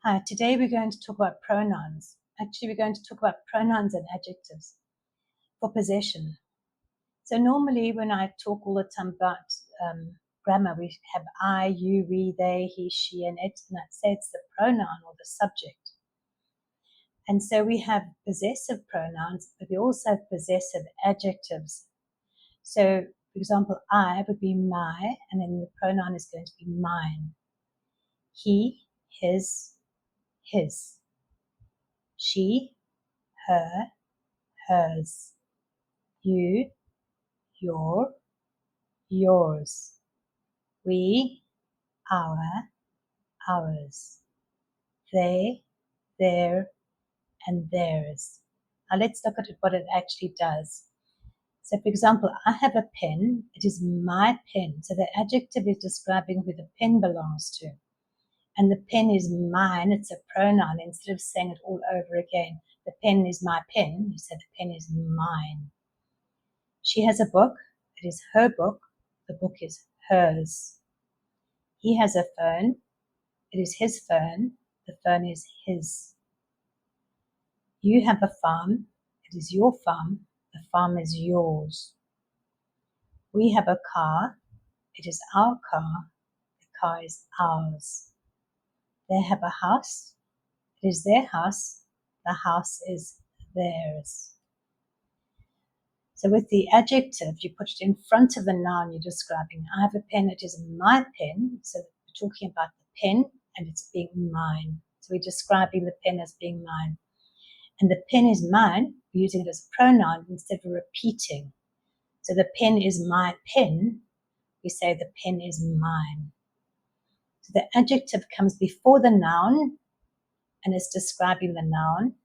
Hi, today we're going to talk about pronouns. Actually, we're going to talk about pronouns and adjectives for possession. So normally when I talk all the time about grammar, we have I, you, we, they, he, she, and it, and I say it's the pronoun or the subject. And so we have possessive pronouns, but we also have possessive adjectives. So, for example, I would be my, and then the pronoun is going to be mine. He, his, his. She, her, hers. You, your, yours. We, our, ours. They, their, and theirs. Now let's look at what it actually does. So for example, I have a pen. It is my pen. So the adjective is describing who the pen belongs to. And the pen is mine. It's a pronoun. Instead of saying it all over again, the pen is my pen. You say the pen is mine. She has a book. It is her book. The book is hers. He has a phone. It is his phone. The phone is his. You have a farm. It is your farm. The farm is yours. We have a car. It is our car. The car is ours. They have a house. It is their house. The house is theirs. So with the adjective, you put it in front of the noun you're describing. I have a pen. It is my pen. So we're talking about the pen and it's being mine. So we're describing the pen as being mine. And the pen is mine. We're using it as a pronoun instead of repeating. So the pen is my pen. We say the pen is mine. So the adjective comes before the noun and is describing the noun.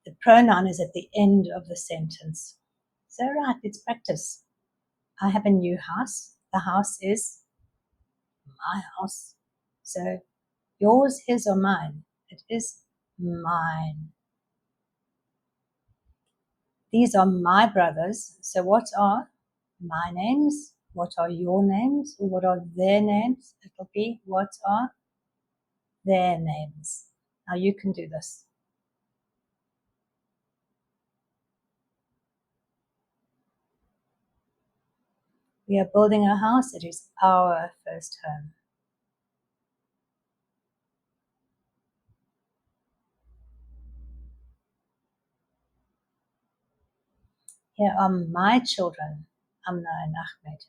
The pronoun is at the end of the sentence. So right, let's practice. I have a new house. The house is my house. So yours, his, or mine? It is mine. These are my brothers. So what are my names? What are your names? Or what are their names? It'll be what are their names. Now you can do this. We are building a house. It is our first home. Here are my children, Amna and Ahmed.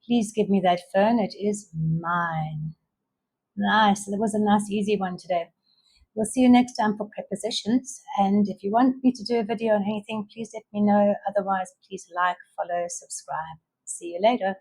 Please give me that phone. It is mine. Nice. That was a nice, easy one today. We'll see you next time for prepositions. And if you want me to do a video on anything, please let me know. Otherwise, please like, follow, subscribe. See you later.